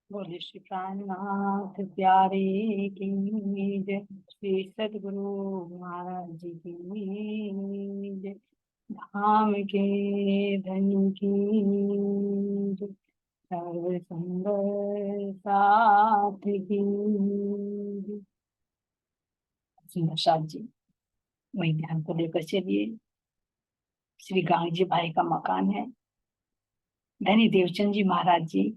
बोले श्री प्राणनाथ प्यारे की जय। श्री सदगुरु महाराज जी की जय। धाम के धन की जय। सर्व सुंदर साथ की जय। सुंदर साथ जी वही ध्यान को लेकर चलिए। श्री गांग जी भाई का मकान है। धनी देवचंद जी महाराज जी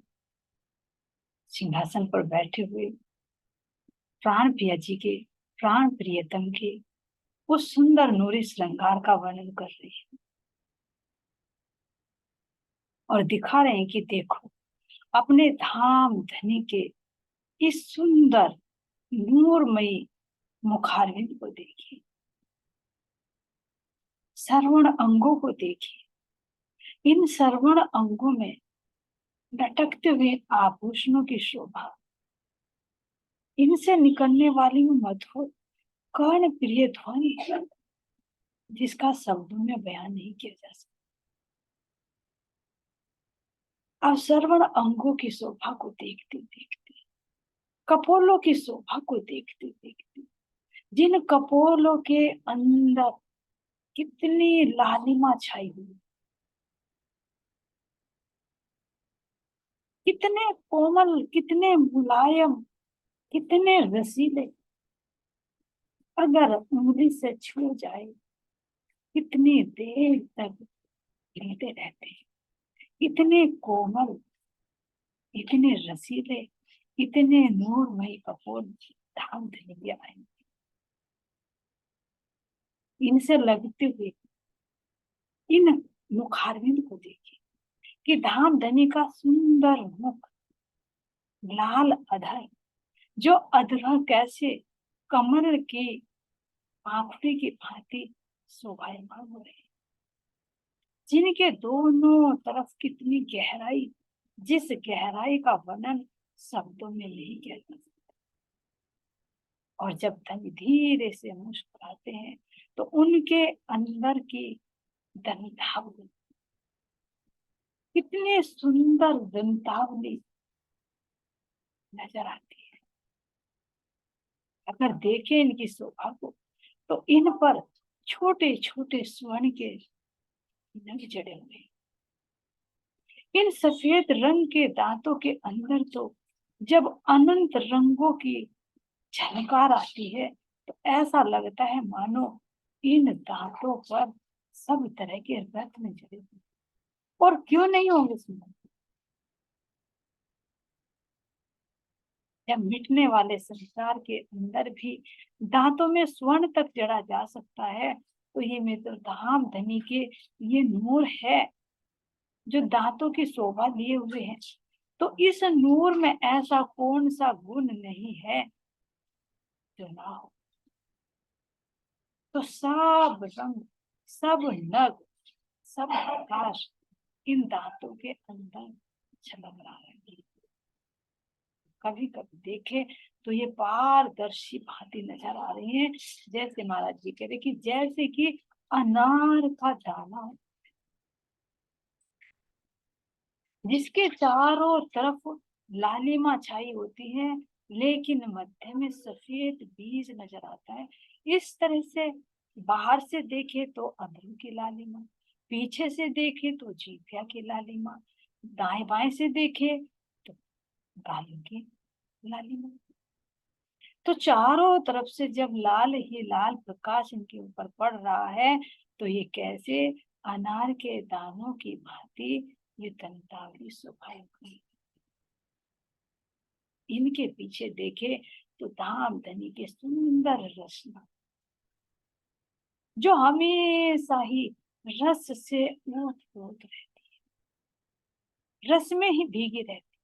सिंहासन पर बैठे हुए प्राण प्रिया जी के प्राण प्रियतम के उस सुंदर नूरी श्रृंगार का वर्णन कर रही है और दिखा रहे हैं कि देखो अपने धाम धनी के इस सुंदर नूरमयी मुखारविंद को देखिए, श्रवण अंगों को देखिए। इन श्रवण अंगों में लटकते हुए आभूषणों की शोभा, इनसे निकलने वाली मधुर कर्ण प्रिय ध्वनि जिसका शब्दों में बयान नहीं किया जा सकता। अब श्रवण अंगों की शोभा को देखते देखते, कपोलों की शोभा को देखते देखते, जिन कपोलों के अंदर कितनी लालिमा छाई हुई, कितने कोमल, कितने मुलायम, कितने रसीले, अगर उंगली से छू जाए कितनी देर तक हिलते रहते हैं। इतने कोमल, इतने रसीले, इतने नूरमयी कपोल धाम धनी आए। इनसे लगते हुए इन मुखारविंद को देखिए कि धाम धनी का सुंदर मुख, लाल अधर, जो अधर कैसे कमल की आंखों की भांति शोभायमान हो रहे, जिनके दोनों तरफ कितनी गहराई, जिस गहराई का वर्णन शब्दों में नहीं किया जा सकता। और जब धनी धीरे से मुस्कुराते हैं तो उनके अंदर की दंतावली, कितने सुंदर दंतावली नजर आती है। अगर देखें इनकी शोभा को तो इन पर छोटे छोटे स्वर्ण के नग जड़े हुए। इन सफेद रंग के दांतों के अंदर तो जब अनंत रंगों की झनकार आती है तो ऐसा लगता है मानो इन दांतों पर सब तरह के रत्न जड़े हुए। और क्यों नहीं होंगे सुंदर, जब मिटने वाले संसार के अंदर भी दांतों में स्वर्ण तक जड़ा जा सकता है तो ये मित्र धाम धनी के ये नूर है जो दांतों की शोभा लिए हुए हैं। तो इस नूर में ऐसा कौन सा गुण नहीं है जो ना हो। तो सब रंग, सब नग, सब प्रकाश इन दांतों के अंदर झलक रहा है। कभी कभी देखे तो ये पारदर्शी भांति नजर आ रही है, जैसे महाराज जी कह रहे कि जैसे कि अनार का दाना जिसके चारों तरफ लालिमा छाई होती है लेकिन मध्य में सफेद बीज नजर आता है। इस तरह से बाहर से देखे तो अधरू की लालिमा, पीछे से देखे तो जीभिया की लालिमा, दाएं बाएं से देखे तो गालों की लालिमा। तो चारों तरफ से जब लाल ही लाल प्रकाश इनके ऊपर पड़ रहा है तो ये कैसे अनार के दानों की भांति ये दंतावली सुखाई हुई। इनके पीछे देखे तो धाम धनी के सुंदर रचना जो हमेशा ही रस से ओत-पोत रहती है, रस में ही भीगी रहती,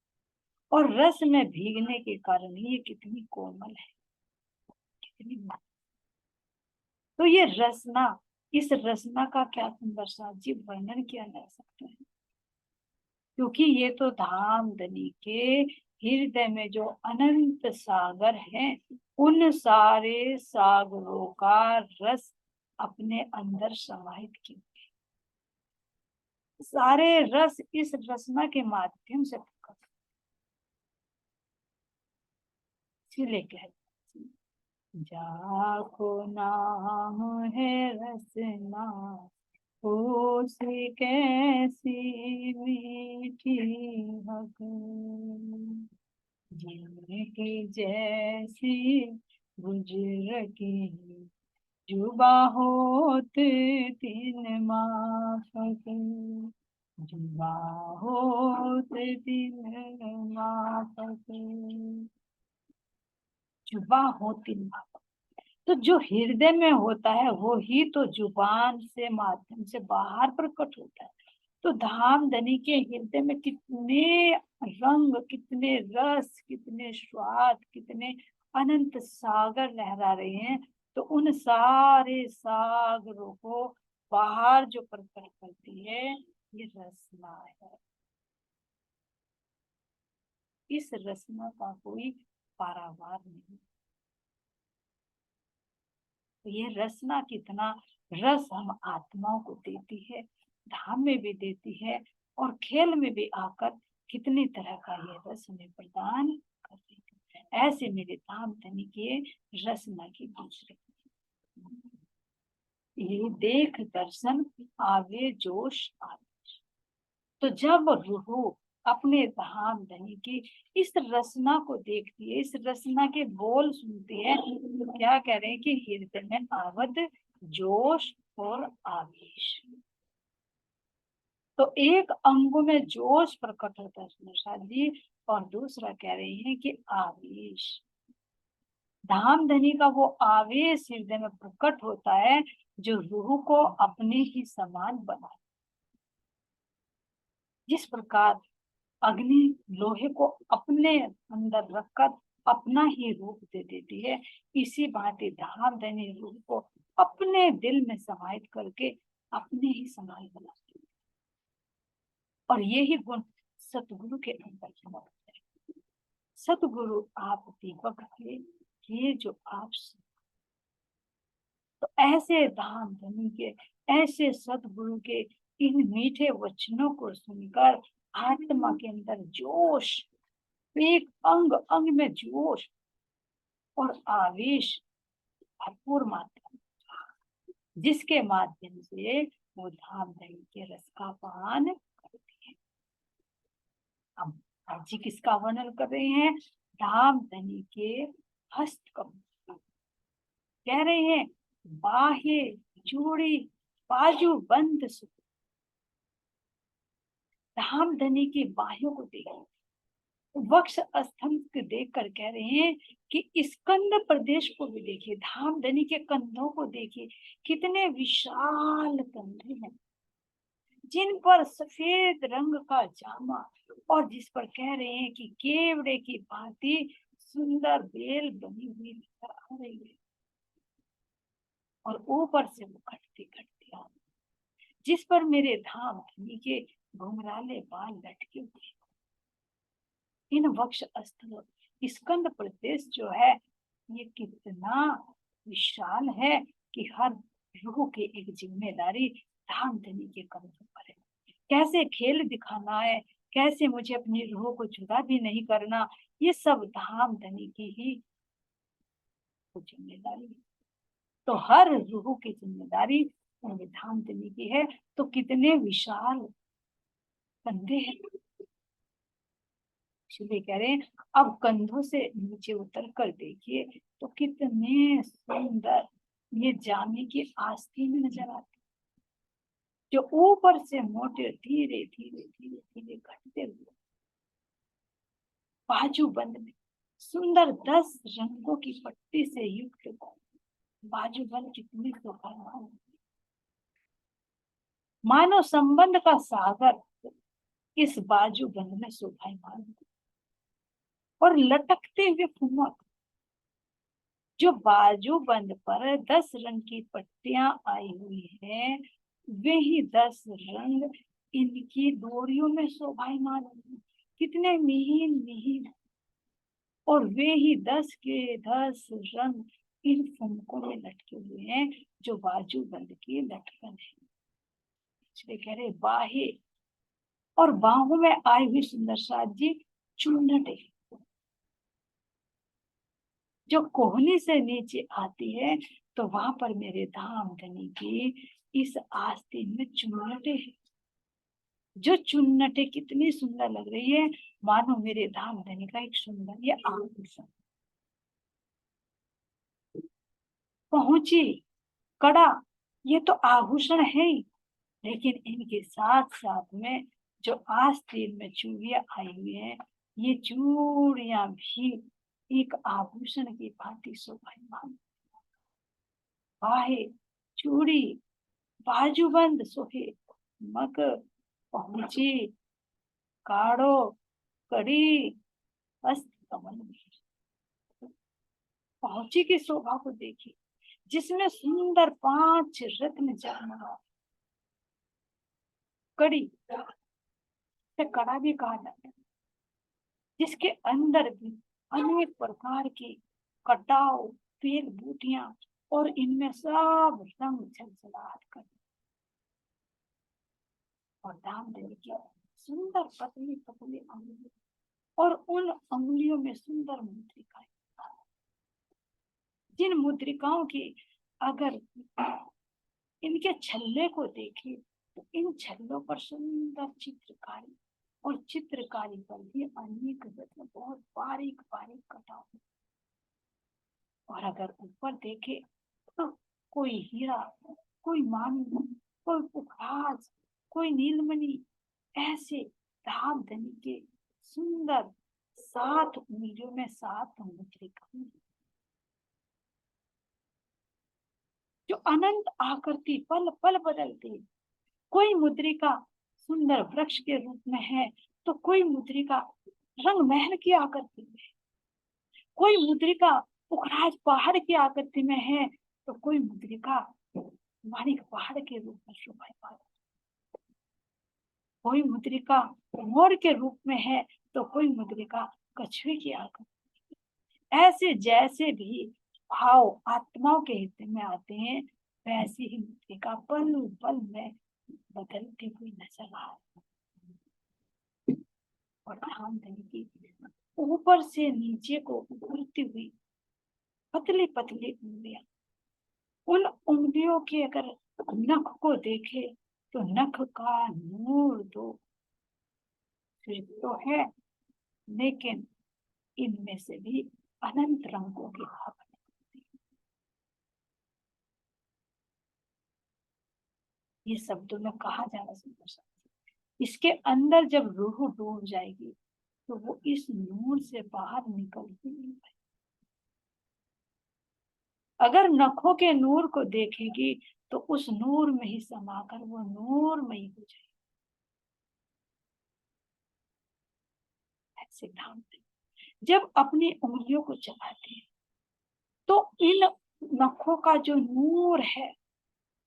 और रस में भीगने के कारण ये कितनी कोमल है, कितनी मधुर। तो ये रसना, इस रसना का क्या सुंदर सा जीव वर्णन किया जा सकता है, क्योंकि ये तो धाम धनी के हृदय में जो अनंत सागर हैं उन सारे सागरों का रस अपने अंदर समाहित किए। सारे रस इस रसना के माध्यम से प्रकट, इसीलिए कहते जाको नाम है रसना, उसी कैसी मीठी हक, जिनकी जैसी गुजर की जुबा होत तीन माफक, जुबा होत तीन माफक, जुबा हो तीन माफक। तो जो हृदय में होता है वो ही तो जुबान से माध्यम से बाहर प्रकट होता है। तो धाम धनी के हृदय में कितने रंग, कितने रस, कितने स्वाद, कितने अनंत सागर लहरा रहे हैं। तो उन सारे सागरों को बाहर जो प्रकट करती है ये रसना है। इस रसना का कोई पारावार नहीं। तो ये रसना कितना रस हम आत्माओं को देती है, धाम में भी देती है और खेल में भी आकर कितनी तरह का ये रस हमें प्रदान कर देती है। ऐसे मेरे धाम धनी के रसना की दूसरे ये देख दर्शन आवे जोश आवेश। तो जब रूह अपने धाम धनी की इस रसना को देखती है, इस रसना के बोल सुनती है, तो क्या कह रहे हैं कि हृदय में आवद जोश और आवेश। तो एक अंग में जोश प्रकट होता है सुंदर जी, और दूसरा कह रहे हैं कि आवेश। धाम धनी का वो आवेश हृदय में प्रकट होता है जो रूह को अपने ही समान बनाए। जिस प्रकार अग्नि लोहे को अपने अंदर रखकर अपना ही रूप दे देती है, इसी भांति धाम धनी रूह को अपने दिल में समाहित करके अपने ही समान बनाती है। और यही गुण सतगुरु के अंदर समाहित है। सतगुरु आप दीपक थे, ये जो आप, तो ऐसे धाम धनी के, ऐसे सतगुरु के इन मीठे वचनों को सुनकर आत्मा के अंदर जोश, एक अंग अंग में जोश और आवेश भरपूर मात्रा, जिसके माध्यम से वो धाम धनी के रस का पान करती है। अब जी किसका वर्णन कर रहे हैं? धाम धनी के हस्त कमल। कह रहे हैं बाह्य चूड़ी बाजू बंद सुख। धाम धनी की बाहों को देखिए, वक्ष स्तंभ को देखकर कह रहे हैं कि स्कंद प्रदेश को भी देखिए, धाम धनी के कंधों को देखिए, कितने विशाल कंधे हैं, जिन पर सफेद रंग का जामा, और जिस पर कह रहे हैं कि केवड़े की भांति सुंदर बेल बनी हुई नजर आ रही है, और ऊपर से वो घटती घटती आ, जिस पर मेरे धाम धनी के घुंघराले बाल लटके हुए। इन वक्ष स्थल स्कंद प्रदेश जो है ये कितना विशाल है कि हर रूह की एक जिम्मेदारी धाम धनी के कंधों पर है। कैसे खेल दिखाना है, कैसे मुझे अपनी रूह को जुदा भी नहीं करना, ये सब धाम धनी की ही जिम्मेदारी है। तो हर रूह की जिम्मेदारी धाम धनी की है। तो कितने विशाल कंधे हैं, इसलिए कह रहे हैं अब कंधों से नीचे उतर कर देखिए तो कितने सुंदर ये जाने की आस्तीन में नजर आती, जो ऊपर से मोटे धीरे धीरे धीरे धीरे घटते हुए बाजू बंद में सुंदर 10 रंगों की पट्टी से युक्त बाजू बंद कितनी शोभा, मानो संबंध का सागर इस बाजू बंद में शोभायमान, और लटकते हुए फुमक, जो बाजू बंद पर 10 रंग की पट्टियां आई हुई है, वे ही 10 रंग इनकी डोरियों में शोभायमान, कितने मिहीन मिहीन, और वे ही 10 के 10 रंग इन फुमकों में लटके हुए हैं जो बाजू बंद की लटकन है। इसलिए कह रहे बाहे और बाहों में आई हुई सुंदर साज जी चुन्नट है, जो कोहनी से नीचे आती है तो वहां पर मेरे धाम धनी की इस आस्तीन में चुन्नटे है। जो चुन्नटे कितनी सुंदर लग रही है, मानो मेरे धाम धनी का एक सुंदर ये आभूषण। पहुंची कड़ा, ये तो आभूषण है ही, लेकिन इनके साथ साथ में जो आस्तीन में चूड़ियां आई हुई हैं, ये चूड़ियां भी एक आभूषण की भांति शोभायमान। बाहे चूड़ी बाजूबंद सोहे मग, पहुंची काढ़ो कड़ी हस्त कमल में। पहुंची की शोभा को देखी, जिसमें सुंदर 5 रत्न जगमगा। कड़ी से कड़ा भी कहा जाता है, जिसके अंदर भी अनेक प्रकार की कटाव बेल बूटियां और इनमें सब रंग झलझलाहट कर। और दाम देने की सुंदर पतली पतली अंगुली, और उन अंगुलियों में सुंदर मुद्रिकाएं, जिन मुद्रिकाओं की अगर इनके छल्ले को देखे तो इन छल्लों पर सुंदर चित्रकारी, और चित्रकारी पर भी अनेक रत्न बहुत बारीक बारीक कटा। और अगर ऊपर देखे तो कोई हीरा, कोई मानी, कोई पुखराज, कोई नीलमणि, ऐसे धाम धनी के सुंदर 7 उंगलियों में 7 मुद्रिका, जो अनंत आकृति पल पल बदलती। कोई मुद्रिका सुंदर वृक्ष के रूप में है तो कोई मुद्रिका रंग महल की आकृति में, कोई मुद्रिका पुखराज पहाड़ की आकृति में है तो कोई मुद्रिका माणिक पहाड़ के रूप में शोभा, कोई मुद्रिका मोर के रूप में है तो कोई मुद्रिका कछुए की आकृति। ऐसे जैसे भी भाव आत्माओं के हित में आते हैं, वैसे ही मुद्रिका पल पल में बदलती हुई नजर आ रही। और धाम धनी की ऊपर से नीचे को उभरती हुई पतली पतली उंगलियां, उन उंगलियों के अगर नख को देखे तो नख का नूर दो फिर तो है, लेकिन इनमें से भी अनंत रंगों की भावना। ये शब्दों में कहा जाना संभव, इसके अंदर जब रूह डूब जाएगी तो वो इस नूर से बाहर निकल ही नहीं पाएगी। अगर नखों के नूर को देखेगी तो उस नूर में ही समाकर वो नूरमयी हो जाएगी। ऐसे धाम जब अपनी उंगलियों को चलाते हैं तो इन नखों का जो नूर है,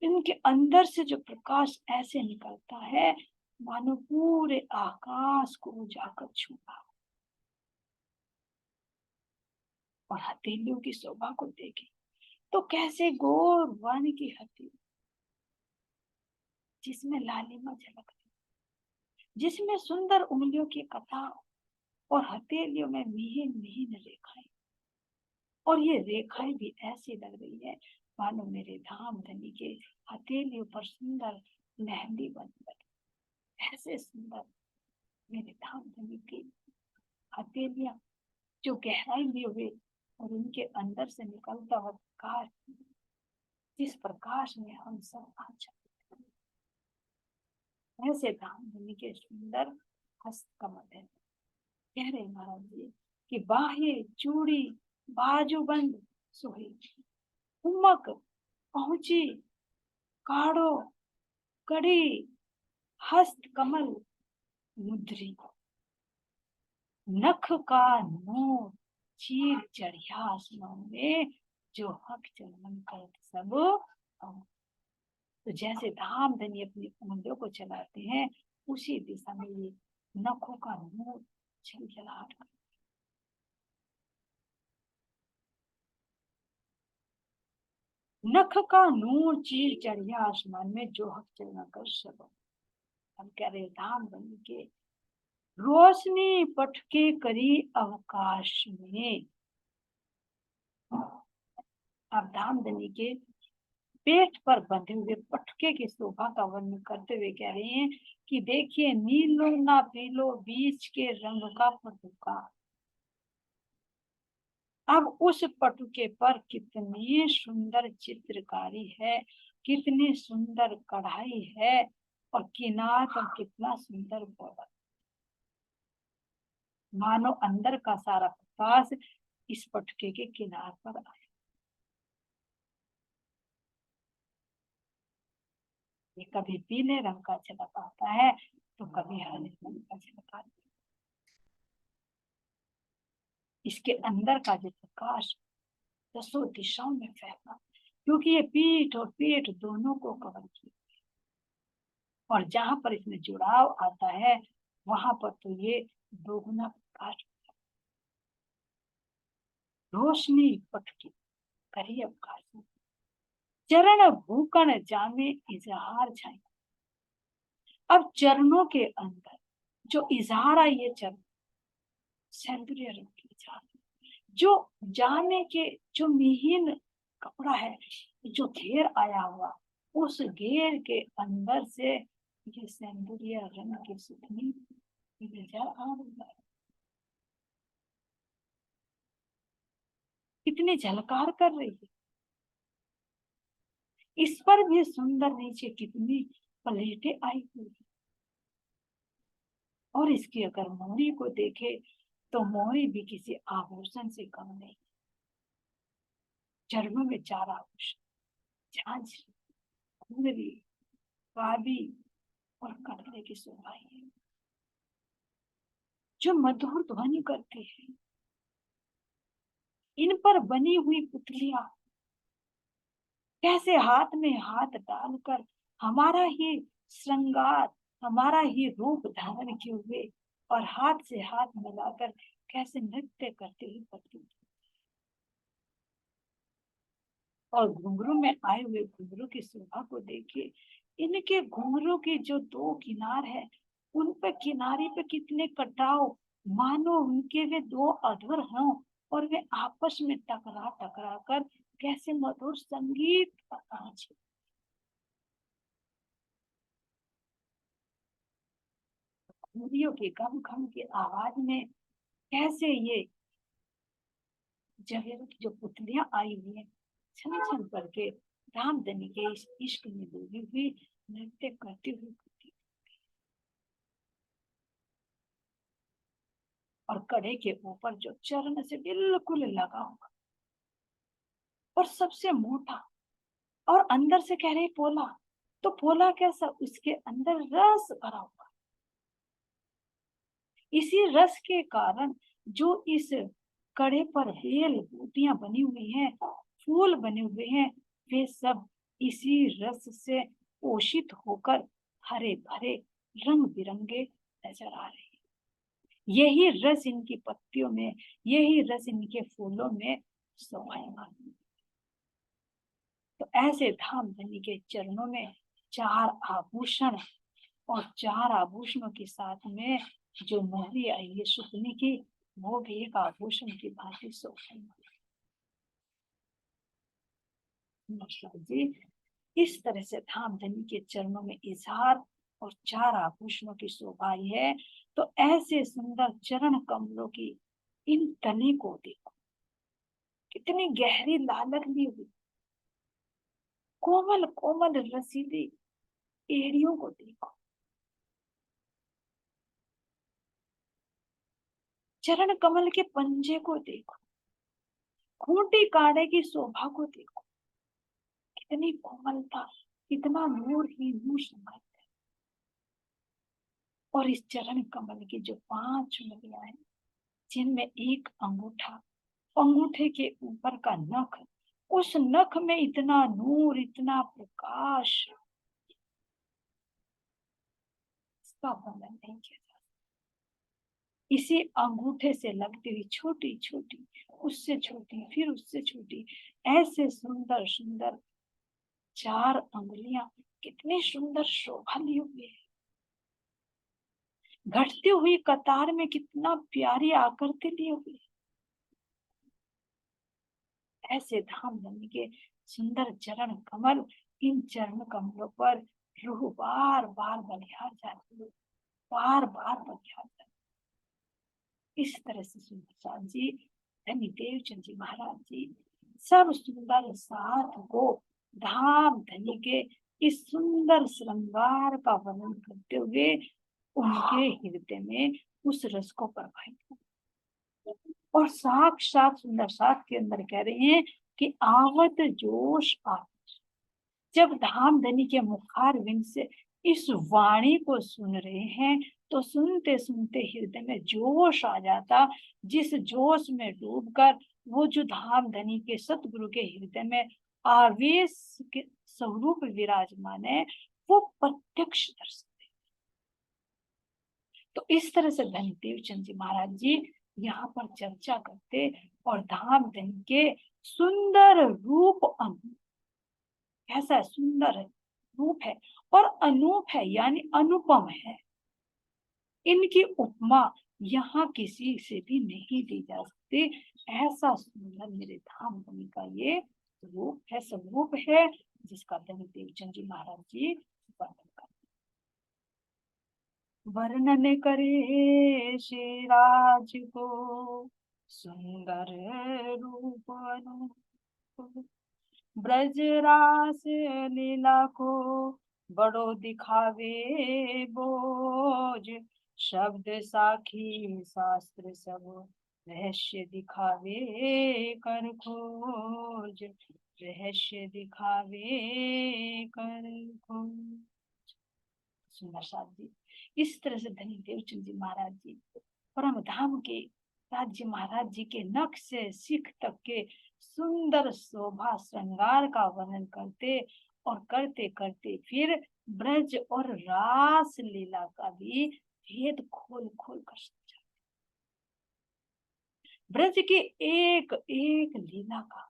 इनके अंदर से जो प्रकाश ऐसे निकलता है मानो पूरे आकाश को जाकर छूता। और हथेलियों की शोभा को देखे तो कैसे गोर वन की हथेली, जिसमें लालिमा झलक रही, जिसमें सुंदर उंगलियों की कतार और हथेलियों में महीन महीन रेखाएं, और ये रेखाएं भी ऐसी लग रही है मानो मेरे धाम धनी के हथेलियों पर सुंदर मेहंदी बन गई। ऐसे सुंदर मेरे धाम धनी की हथेलियां, जो गहराई में हुए और उनके अंदर से निकलता हुआ प्रकाश, जिस प्रकाश में हम सब आच्छादित, ऐसे धाम धनी के सुंदर हस्त कमल है। कह रहे महाराज जी कि बाह्य चूड़ी बाजूबंद सोहे उमक, पहुंची काढ़ो कड़ी हस्त कमल मुद्री, नख का नूर चीर चढ़िया आसमान में, जो हक चलन कर सब। तो जैसे धाम धनी अपनी उंगलियों को चलाते हैं, उसी दिशा में ये नखों का नूर झलझलाहट कर। नख का नूर चीर चढ़िया आसमान में, जो हक चलना कर सब। हम कह रहे धाम धनी के रोशनी पट के करी अवकाश में, अब धामधनी के पेट पर बंधे हुए पटके की शोभा का वर्णन करते हुए कह रहे हैं कि देखिए नीलो ना पीलो बीच के रंग का पटुका। अब उस पटुके पर कितनी सुंदर चित्रकारी है, कितनी सुंदर कढ़ाई है और किनार पर कितना सुंदर बॉर्डर, मानो अंदर का सारा प्रकाश इस पटुके के किनार पर आया। ये कभी पीले रंग का झलक आता है तो कभी हरे रंग का झलक आता है। इसके अंदर का जो प्रकाश दसों दिशाओं में फैला, क्योंकि ये पीठ और पेट दोनों को कवर किया और जहां पर इसमें जुड़ाव आता है वहां पर तो ये दोगुना प्रकाश, रोशनी पटकी करी अवकाश, चरण भूकण जामे इजहार छाई। अब चरणों के अंदर जो इजहार आई है, चरण सौंदर्य रंग की इजहार, जो जाने के जो मिहीन कपड़ा है, जो घेर आया हुआ, उस घेर के अंदर से ये सौंदर्य रंग की सुथनी नजर आ रही है। कितनी झलकार कर रही है, इस पर भी सुंदर नीचे कितनी प्लेटें आई हुई है। और इसकी अगर मोहरी को देखे तो मोहरी भी किसी आभूषण से कम नहीं। चरणों में 4 आभूषण, झांझरी, घुंघरी, काबी और कटरे की शोभा है जो मधुर ध्वनि करती है। इन पर बनी हुई पुतलियां कैसे हाथ में हाथ डालकर हमारा ही श्रृंगार, हमारा ही रूप धारण किए हुए और हाथ से हाथ मिलाकर कैसे नृत्य करते हुए प्रतीत। और घुंघरू में आए हुए घुंघरू की शोभा को देखिए, इनके घुंघरू के जो 2 किनार है उन पर किनारे पे कितने कटाव, मानो उनके वे 2 अधर हों और वे आपस में टकरा टकरा कर कैसे मधुर संगीत पहुंचे। घुंघरियों की गम गम की आवाज में कैसे ये जवेरों की जो पुतलियां आई हुई है छन छन करके रामधनी के इस इश्क में डूबी हुई नृत्य करती हुई, और कड़े के ऊपर जो चरण से बिल्कुल लगा होगा और सबसे मोटा, और अंदर से कह रहे पोला, तो पोला कैसा, उसके अंदर रस भरा हुआ। इसी रस के कारण जो इस कड़े पर बेल बूटियां बनी हुई हैं, फूल बने हुए हैं, वे सब इसी रस से पोषित होकर हरे भरे रंग बिरंगे नजर आ रहे हैं। यही रस इनकी पत्तियों में, यही रस इनके फूलों में शोभायमान। तो ऐसे धामधनी के चरणों में 4 आभूषण, और 4 आभूषणों के साथ में जो मोहरी आई है सुकनी की, वो भी एक आभूषण की भांति शोभायमान। जी, इस तरह से धामधनी के चरणों में इजहार और 4 आभूषणों की शोभा है। तो ऐसे सुंदर चरण कमलों की इन तने को देखो, कितनी गहरी लालक ली हुई, कोमल कोमल रसीली एड़ियों को देखो, चरण कमल के पंजे को देखो, खूंटी कांटे की शोभा को देखो, कितनी कोमलता, कितना नूर ही नूर समाये। और इस चरण कमल की जो 5 उंगलियां हैं, जिनमें एक अंगूठा, अंगूठे के ऊपर का नख, उस नख में इतना नूर, इतना प्रकाश, इसका वर्णन नहीं किया जा सकता। इसी अंगूठे से लगती हुई छोटी छोटी, उससे छोटी, फिर उससे छोटी, ऐसे सुंदर सुंदर 4 अंगुलियां कितनी सुंदर शोभा ली हुई है। घटती हुई कतार में कितना प्यारी आकृति ली हुई है। ऐसे धाम धनी के सुंदर चरण कमल, इन चरण कमलों पर रूह बार बार बलिहार जाती है, बार बार बलिहार जाती है। इस तरह से सुंदरलाल जी, धनी देवचंद जी महाराज जी सब सुंदर साथ को धाम धनी के इस सुंदर श्रृंगार का वर्णन करते हुए उनके हृदय में उस रस को प्रवाहित कर, और साक्षात सुंदर साथ के अंदर कह रहे हैं कि आवत जोश आ। जब धाम धनी के मुखार विंद से इस वाणी को सुन रहे हैं तो सुनते सुनते हृदय में जोश आ जाता, जिस जोश में डूबकर वो जो धाम धनी के सतगुरु के हृदय में आवेश के स्वरूप विराजमान है, वो प्रत्यक्ष दर्शन। तो इस तरह से धनी देवचंद जी महाराज जी यहाँ पर चर्चा करते और धाम धनी के सुंदर रूप कैसा सुंदर है, रूप है और अनूप है, यानी अनुपम है। इनकी उपमा यहाँ किसी से भी नहीं दी जा सकती। ऐसा सुंदर मेरे धाम धनी का ये रूप है, स्वरूप है, जिसका धनी देवचंद जी महाराज जी वर्णन करते। वर्णन करे श्रीराज को सुंदर रूप अनूप, ब्रजरास लीला को बड़ो दिखावे बोझ, शब्द साखी शास्त्र सब रहस्य दिखावे कर खोज, रहस्य दिखावे कर खोज। सुंदर साथ जी इस तरह से धनी देवचंद जी महाराज जी परम धाम के राज्य महाराज जी के नख से सिख तक के सुंदर शोभा श्रृंगार का वर्णन करते और करते करते फिर ब्रज और रास लीला का भी भेद खोल खोल कर समझा। ब्रज के एक एक लीला का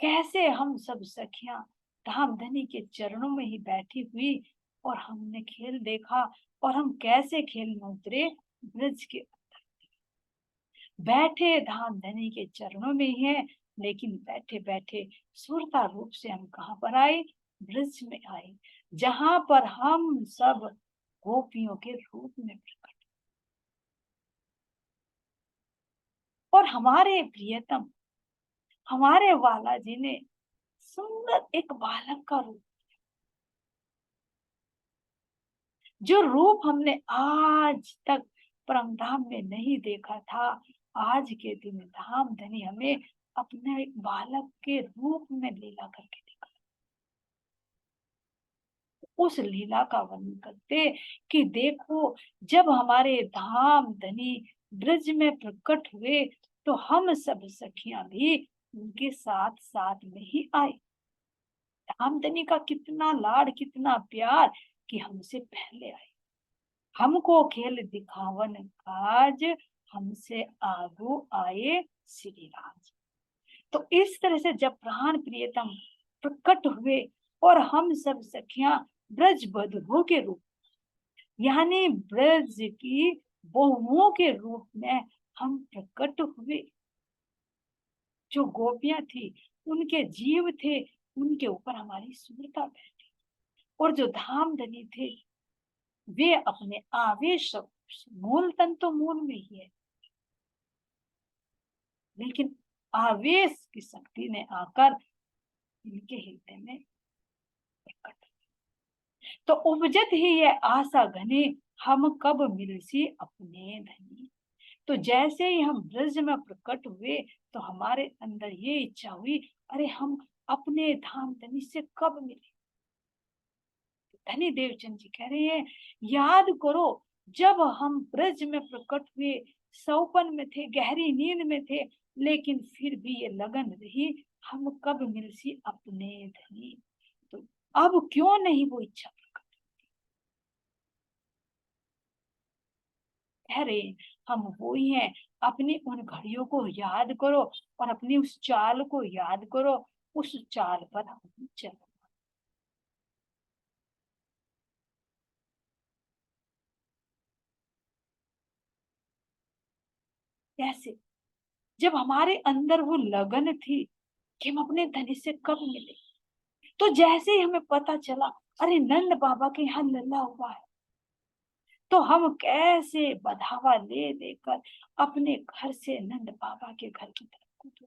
कैसे हम सब सखियां धाम धनी के चरणों में ही बैठी हुई और हमने खेल देखा, और हम कैसे खेल में उतरे ब्रज के बैठे धाम धनी के चरणों में ही है, लेकिन बैठे बैठे सुरता रूप से हम कहाँ पर आए, ब्रज में आए, जहां पर हम सब गोपियों के रूप में प्रकट और हमारे प्रियतम हमारे वाला जी ने सुंदर एक बालक का रूप, जो रूप हमने आज तक परमधाम में नहीं देखा था, आज के दिन धाम धनी हमें अपने एक बालक के रूप में लीला करके दिखा। उस लीला का वर्णन करते कि देखो जब हमारे धाम धनी ब्रज में प्रकट हुए तो हम सब सखियां भी उनके साथ साथ में ही आए। धाम धनी का कितना लाड कितना प्यार कि हमसे पहले आए, हमको खेल दिखावन काज, हमसे आगू आए श्री राज। तो इस तरह से जब प्राण प्रियतम प्रकट हुए और हम सब सखियां ब्रज बधुओं के रूप यानी ब्रज की बहुओं के रूप में हम प्रकट हुए, जो गोपियां थी उनके जीव थे, उनके ऊपर हमारी सुरता बैठी, और जो धाम धनी थे वे अपने आवेश, मूल तन तो मूल में ही है, लेकिन आवेश की शक्ति ने आकर इनके हृदय में प्रकट, तो उपजत ही ये आशा घनी, हम कब मिलसी अपने धनी। तो जैसे ही हम ब्रज में प्रकट हुए तो हमारे अंदर ये इच्छा हुई, अरे हम अपने धाम धनी से कब मिले। धनी देवचंद जी कह रहे हैं, याद करो जब हम ब्रज में प्रकट हुए, सौपन में थे, गहरी नींद में थे, लेकिन फिर भी ये लगन रही, हम कब मिलसी अपने धनी। तो अब क्यों नहीं वो इच्छा प्रकट। कह रहे हम वो ही हैं, अपनी उन घड़ियों को याद करो और अपनी उस चाल को याद करो, उस चाल पर हम चलो। कैसे जब हमारे अंदर वो लगन थी कि हम अपने धनी से कब मिले, तो जैसे ही हमें पता चला अरे नंद बाबा के यहाँ लल्ला हुआ है, तो हम कैसे बढ़ावा ले लेकर अपने घर से नंद बाबा के घर की तरफ कूदे।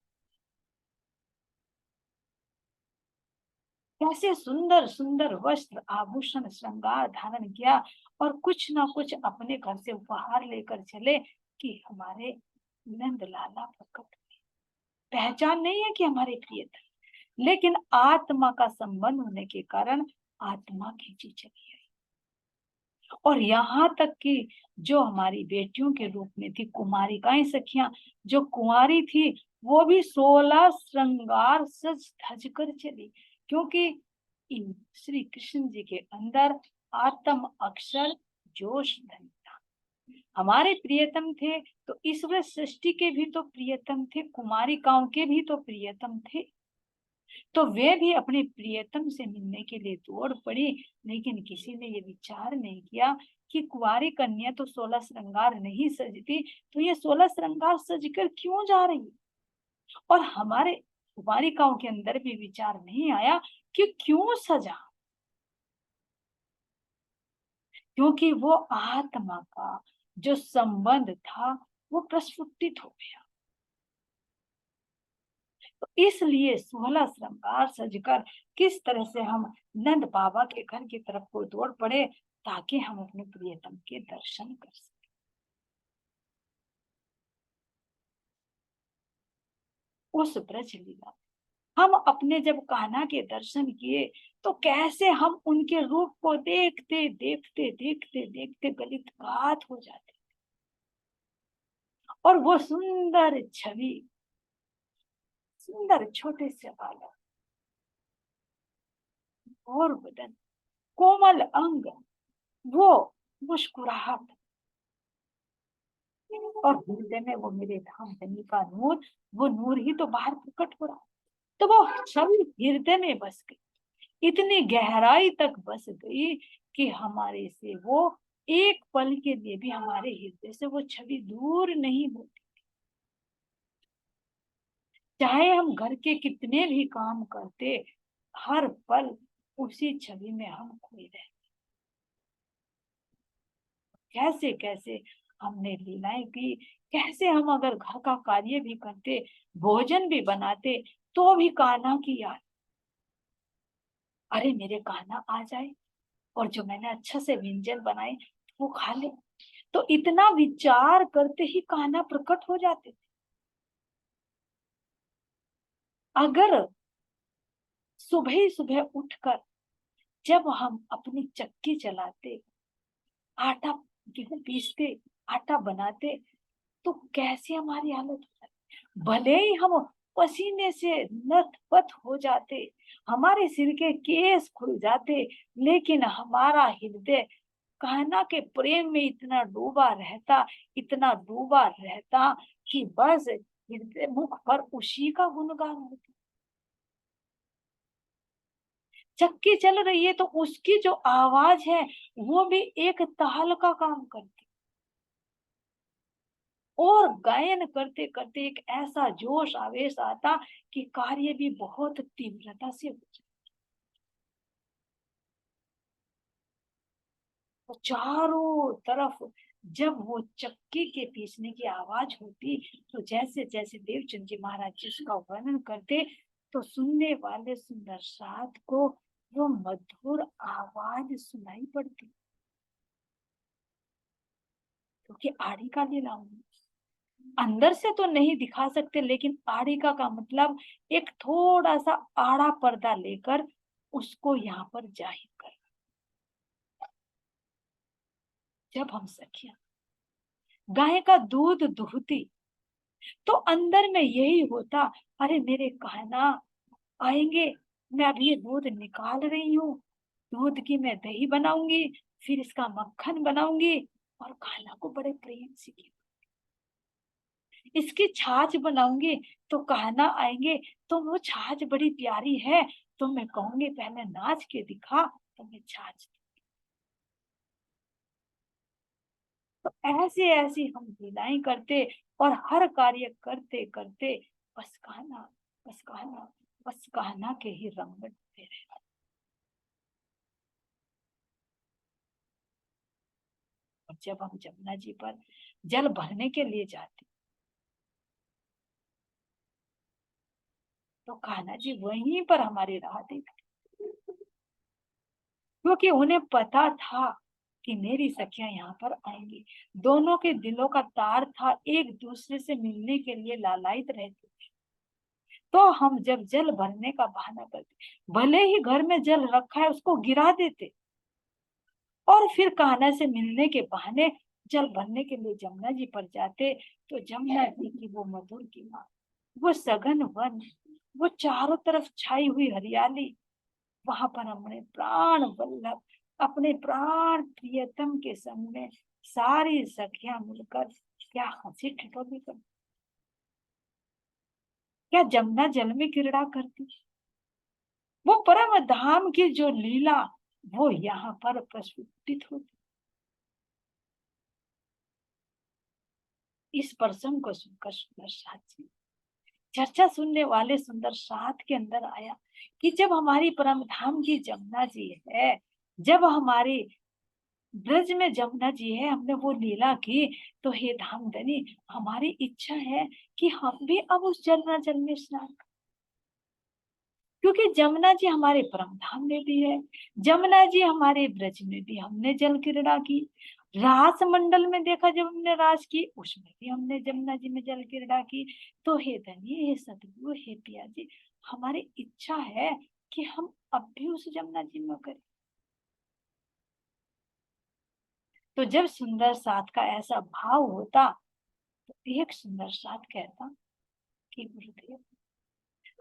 कैसे सुंदर सुंदर वस्त्र आभूषण श्रृंगार धारण किया और कुछ ना कुछ अपने घर से उपहार लेकर चले कि हमारे नंद लाला प्रकट हुए। पहचान नहीं है कि हमारे प्रिय थे, लेकिन आत्मा का संबंध होने के कारण आत्मा खींची चली आई। और यहाँ तक कि जो हमारी बेटियों के रूप में थी कुमारिकाएं सखियां, जो कुंवारी थी, वो भी 16 श्रृंगार सज धज कर चली, क्योंकि इन श्री कृष्ण जी के अंदर आत्म अक्षर जोश धन था। हमारे प्रियतम थे तो ईश्वर सृष्टि के भी तो प्रियतम थे, कुमारिकाओं के भी तो प्रियतम थे, तो वे भी अपने प्रियतम से मिलने के लिए दौड़ पड़ी। लेकिन किसी ने ये विचार नहीं किया कि कुंवारी कन्या तो 16 श्रृंगार नहीं सजती, तो ये 16 श्रृंगार सजकर क्यों जा रही। और हमारे कुमारिकाओं के अंदर भी विचार नहीं आया कि क्यों सजा, क्योंकि वो आत्मा का जो संबंध था वो प्रस्फुटित हो गया। तो इसलिए 16 श्रृंगार सजकर किस तरह से हम नंद बाबा के घर की तरफ को दौड़ पड़े ताकि हम अपने प्रियतम के दर्शन कर सकें। उस ब्रज लीला हम अपने जब कान्हा के दर्शन किए तो कैसे हम उनके रूप को देखते देखते देखते देखते गलित घात हो जाते, और वो सुंदर छवि, सुंदर छोटे से बालक, और बदन, कोमल अंग, वो मुस्कुराहट, और हृदय में वो मेरे धाम धनी का नूर, वो नूर ही तो बाहर प्रकट हो रहा। तो वो छवि हृदय में बस गई, इतनी गहराई तक बस गई कि हमारे से वो एक पल के लिए भी हमारे हृदय से वो छवि दूर नहीं होती। चाहे हम घर के कितने भी काम करते, हर पल उसी छवि में हम खोए रहते। कैसे कैसे हमने लीलाएं की, कैसे हम अगर घर का कार्य भी करते, भोजन भी बनाते, तो भी कान्हा की याद, अरे मेरे कान्हा आ जाए और जो मैंने अच्छा से व्यंजन बनाए वो खा ले। तो इतना विचार करते ही कान्हा प्रकट हो जाते थे। अगर सुबह सुबह उठकर जब हम अपनी चक्की चलाते, आटा गेहूं पीसते, आटा बनाते, तो कैसी हमारी हालत हो जाती। भले ही हम पसीने से लथपथ हो जाते, हमारे सिर के केस खुल जाते, लेकिन हमारा हृदय कान्हा के प्रेम में इतना डूबा रहता, इतना डूबा रहता कि बस हृदय मुख पर उसी का गुणगान होता। चक्की चल रही है तो उसकी जो आवाज है वो भी एक ताल का काम करती, और गायन करते करते एक ऐसा जोश आवेश आता कि कार्य भी बहुत तीव्रता से हो जाता। तो चारों तरफ जब वो चक्की के पीसने की आवाज होती, तो जैसे जैसे देवचंद जी महाराज जी उसका वर्णन करते, तो सुनने वाले सुंदर साध को वो मधुर आवाज सुनाई पड़ती, क्योंकि आड़ी का लीला अंदर से तो नहीं दिखा सकते, लेकिन आड़िका का मतलब एक थोड़ा सा आड़ा पर्दा लेकर उसको यहाँ पर जाहिर कर। जब हम सखियां गाय का दूध दुहती तो अंदर में यही होता, अरे मेरे कहना आएंगे, मैं अभी ये दूध निकाल रही हूँ, दूध की मैं दही बनाऊंगी, फिर इसका मक्खन बनाऊंगी और कान्हा को बड़े प्रेम से इसकी छाछ बनाऊंगी, तो कहना आएंगे तो वो छाछ बड़ी प्यारी है, तो मैं कहूंगी पहले नाच के दिखा, तो मैं छाछ तो ऐसे ऐसी हम लीलाएं करते और हर कार्य करते करते बस कहना, बस कहना, बस कहना के ही रंग में डूबे रहे। और जब हम जमुना जी पर जल भरने के लिए जाते तो कान्हा जी वहीं पर हमारी राह देखते, क्योंकि उन्हें पता था कि मेरी सखियां यहाँ पर आएंगी। दोनों के दिलों का तार था, एक दूसरे से मिलने के लिए लालायित रहते। तो हम जब जल भरने का बहाना करते, भले ही घर में जल रखा है उसको गिरा देते और फिर कान्हा से मिलने के बहाने जल भरने के लिए जमुना जी पर जाते, तो जमुना जी की वो मधुर किनार, वो सघन वन, वो चारों तरफ छाई हुई हरियाली, वहां पर हमने प्राण वल्लभ अपने प्राण प्रियतम के संग में सारी सखियां मिलकर क्या हंसी ठिठोली कर, क्या जमुना जल में क्रीड़ा करती। वो परम धाम की जो लीला वो यहाँ पर प्रस्फुटित होती। इस प्रसंग को सुनकर सुंदर साथ जी, चर्चा सुनने वाले सुंदर साथ के अंदर आया कि जब हमारी परम धाम की जमुना जी है, जब हमारी ब्रज में जमुना जी है, हमने वो लीला की, तो हे धामधनी हमारी इच्छा है कि हम भी अब उस जमुना जल में स्नान करें, क्योंकि जमुना जी हमारे परम धाम में भी है, जमुना जी हमारे ब्रज में भी हमने जल क्रीड़ा की, रास मंडल में देखा जब हमने रास की उसमें भी हमने जमुना जी में जल क्रीड़ा की। तो हे धनी, हे सतगुरु, हे पिया जी, हमारी इच्छा है कि हम अब भी उस जमुना जी में करें। तो जब सुंदर साथ का ऐसा भाव होता तो एक सुंदर साथ कहता कि गुरुदेव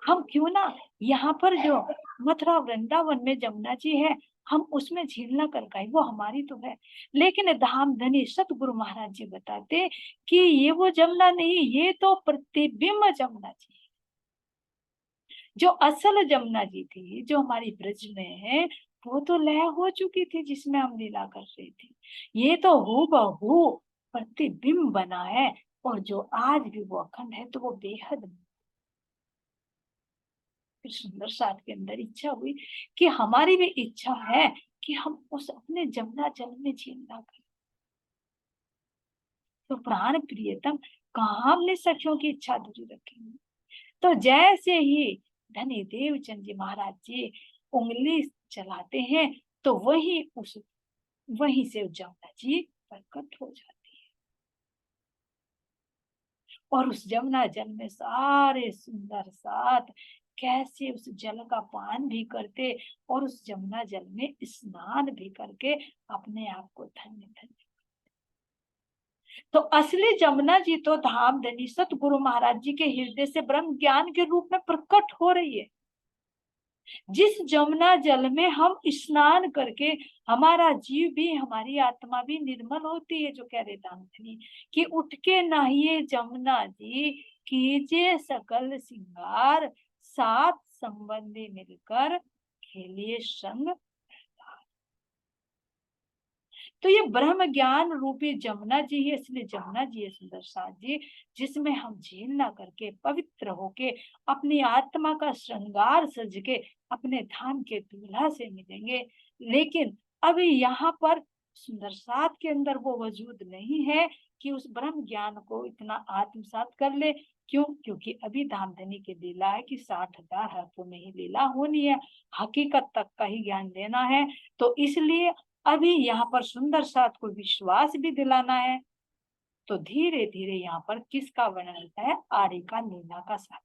हम क्यों ना यहाँ पर जो मथुरा वृंदावन में जमुना जी है हम उसमें झील ना कर गए, वो हमारी तो है, लेकिन धाम धनी सतगुरु महाराज जी बताते कि ये वो जमुना नहीं, ये तो प्रतिबिंब जमुना जी, जो असल जमुना जी थी जो हमारी ब्रज में है वो तो लय हो चुकी थी जिसमें हम लीला कर रहे थे, ये तो हूबहू प्रतिबिंब बना है और जो आज भी वो अखंड है, तो वो बेहद। फिर सुंदर साथ के अंदर इच्छा हुई कि हमारी भी इच्छा है कि हम उस अपने जमुना जल में झीलना करें। तो प्राण प्रियतम कहाँ हमने सखियों की इच्छा दूरी रखेंगे। तो जैसे ही धनी देवचंद जी महाराज जी उंगली चलाते हैं तो वहीं से जमुना जी प्रकट हो जाती है और उस जमुना जल में सारे सुंदर साथ कैसे उस जल का पान भी करते और उस जमुना जल में स्नान भी करके अपने आप को धन्य धन्य। तो असली जमुना जी तो धाम धनी सतगुरु महाराज जी के हृदय से ब्रह्म ज्ञान के रूप में प्रकट हो रही है, जिस जमुना जल में हम स्नान करके हमारा जीव भी हमारी आत्मा भी निर्मल होती है। जो कह रहे दामधनी कि उठ के नहाइए जमुना जी, कीजिए सकल सिंगार, सात संबंधी मिलकर खेलिए संग। तो ये ब्रह्म ज्ञान रूपी जमुना जी है, इसलिए जमुना जी है सुंदर साथ जी, जिसमें हम झील ना करके पवित्र होके अपनी आत्मा का श्रृंगार सज के अपने धाम के दूल्हा से मिलेंगे। लेकिन अभी यहाँ पर सुंदर साथ के अंदर वो वजूद नहीं है कि उस ब्रह्म ज्ञान को इतना आत्मसात कर ले। क्यों? क्योंकि अभी धामधनी की लीला है कि 60,000 हाथों में ही लीला होनी है, हकीकत तक का ही ज्ञान देना है। तो इसलिए अभी यहाँ पर सुंदर साथ को विश्वास भी दिलाना है। तो धीरे धीरे यहाँ पर किसका वर्णन होता है? आर्य का लीला का सार।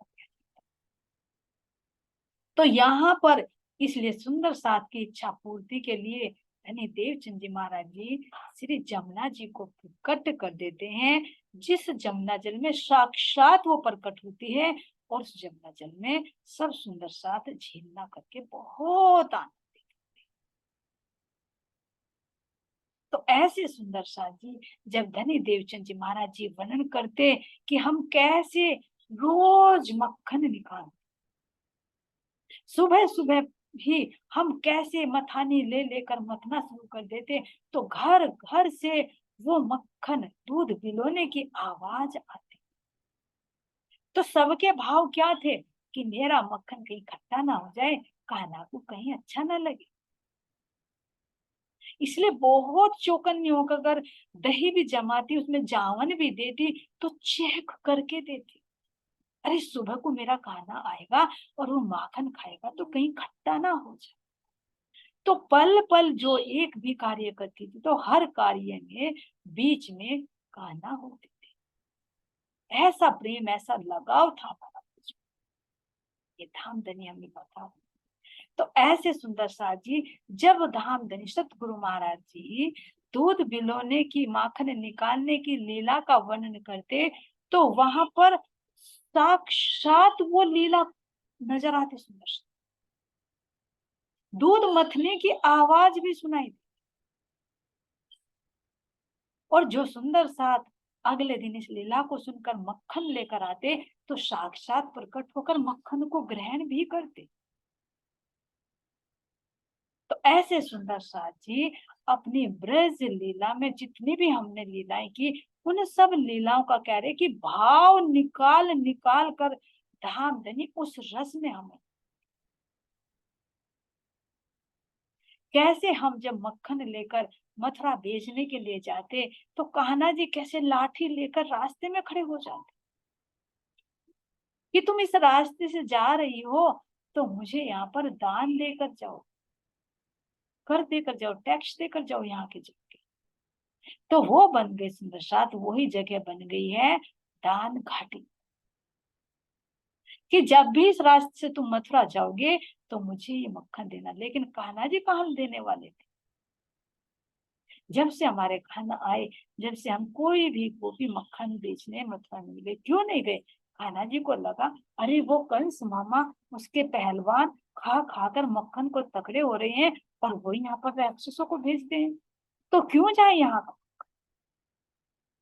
तो यहाँ पर इसलिए सुंदर साथ की इच्छा पूर्ति के लिए धनी देवचंद जी महाराज जी श्री जमुना जी को प्रकट कर देते हैं, जिस जमुना जल में साक्षात वो प्रकट होती है और उस जमुना जल में सब सुंदर साथ झीलना करके बहुत आनंद। तो ऐसे सुंदर साथ जी जब धनी देवचंद जी महाराज जी वर्णन करते कि हम कैसे रोज मक्खन निकाल, सुबह सुबह ही हम कैसे मथानी ले लेकर मथना शुरू कर देते, तो घर घर से वो मक्खन दूध बिलोने की आवाज आती। तो सबके भाव क्या थे कि मेरा मक्खन कहीं खट्टा ना हो जाए, कान्हा को कहीं अच्छा ना लगे। इसलिए बहुत चौकन्नी होकर अगर दही भी जमाती, उसमें जावन भी देती तो चेक करके देती। अरे सुबह को मेरा कान्हा आएगा और वो माखन खाएगा तो कहीं खट्टा ना हो जाए। तो पल पल जो एक भी कार्य करती थी तो हर कार्य में बीच में कान्हा होते थे। ऐसा प्रेम, ऐसा लगाव था हमारा बीच में। ये धामधनी हमें पता। तो ऐसे सुंदर साथ जी, जब धामधनी सतगुरु महाराज जी दूध बिलोने की, माखन निकालने की लीला का वर्णन करते तो वहां पर साक्षात वो लीला नजर आती। सुंदर दूध मथने की आवाज भी सुनाई दी। और जो सुंदर साथ अगले दिन इस लीला को सुनकर मक्खन लेकर आते तो साक्षात प्रकट होकर मक्खन को ग्रहण भी करते। तो ऐसे सुंदर साथ जी अपनी ब्रज लीला में जितनी भी हमने लीलाएं की, उन सब लीलाओं का कह रहे कि भाव निकाल निकाल कर धामधनी उस रस में हमें। कैसे हम जब मक्खन लेकर मथुरा बेचने के लिए जाते तो कान्हा जी कैसे लाठी लेकर रास्ते में खड़े हो जाते कि तुम इस रास्ते से जा रही हो तो मुझे यहाँ पर दान देकर जाओ, कर देकर जाओ, टैक्स देकर जाओ यहाँ के जगह। तो वो बन गए सुंदर साथ, वही जगह बन गई है दान घाटी, कि जब भी इस रास्ते से तुम मथुरा जाओगे तो मुझे ये मक्खन देना। लेकिन कान्हा जी कहाँ देने वाले थे? जब से हमारे कान्हा आए, जब से हम कोई भी गोपी मक्खन बेचने मथुरा नहीं गए। क्यों नहीं गए? कान्हा जी को लगा अरे वो कंस मामा, उसके पहलवान खा खा कर मक्खन को तकड़े हो रहे हैं और वो यहाँ पर राक्षसों को भेजते हैं, तो क्यों जाए यहाँ पर।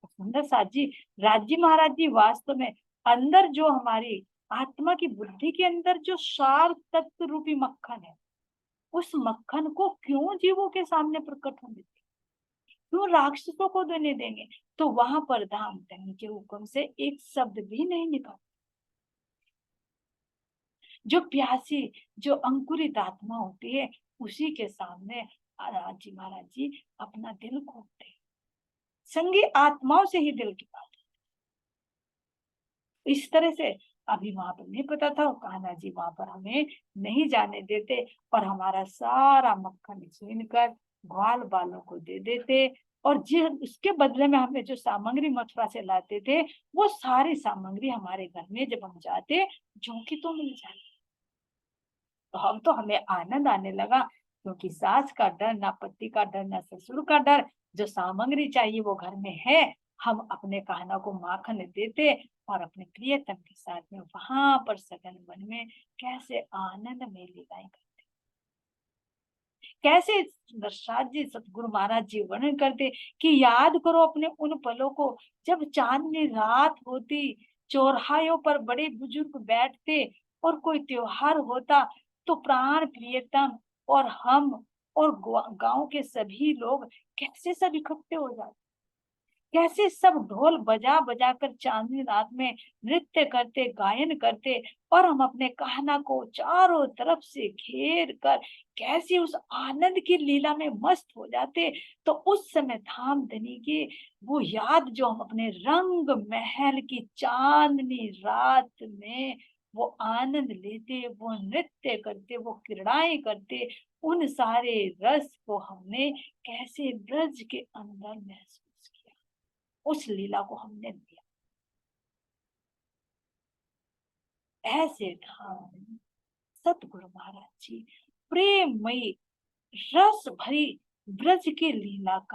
सुंदर साथ जी, राज्य महाराज जी वास्तव में अंदर जो हमारी आत्मा की बुद्धि के अंदर जो सार तत्व रूपी मक्खन है, उस मक्खन को क्यों जीवों के सामने प्रकट होने देंगे, क्यों राक्षसों को देने देंगे। तो वहां पर धामधनी के हुक्म से एक शब्द भी नहीं निकला। जो प्यासी, जो अंकुरित आत्मा होती है, उसी के सामने राज्य महाराज जी अपना दिल खोलते हैं। संगी आत्माओं से ही दिल की बात। इस तरह से अभी वहां पर नहीं पता था, कान्हा जी वहां पर हमें नहीं जाने देते और हमारा सारा मक्खन छीन कर ग्वाल बालों को दे देते। और जिस उसके बदले में हमें जो सामग्री मथुरा से लाते थे, वो सारी सामग्री हमारे घर में जब हम जाते झोंकी तो मिल जाती। तो हम तो हमें आनंद आने लगा, क्योंकि सास का डर ना, पति का डर ना, ससुर का डर, जो सामग्री चाहिए वो घर में है। हम अपने कान्हा को माखन देते और अपने प्रियतम के साथ में वहां पर सघन वन में कैसे आनंद में लीलाएं करते। कैसे दशरथ जी सतगुरु महाराज जी वर्णन करते कि याद करो अपने उन पलों को, जब चांदनी रात होती, चौराहों पर बड़े बुजुर्ग बैठते और कोई त्योहार होता तो प्राण प्रियतम और हम और गांव के सभी लोग कैसे सब इकट्ठे हो जाते, कैसे सब ढोल बजा बजा कर चांदनी रात में नृत्य करते, गायन करते और हम अपने कान्हा को चारों तरफ से घेर कर कैसे उस आनंद की लीला में मस्त हो जाते। तो उस समय धामधनी की वो याद जो हम अपने रंग महल की चांदनी रात में वो आनंद लेते, वो नृत्य करते, वो क्रीड़ाएं करते, उन सारे रस को हमने कैसे ब्रज के अंदर महसूस किया, उस लीला को हमने लिया। ऐसे धाम सतगुरु महाराज जी प्रेममयी रस भरी ब्रज की लीला का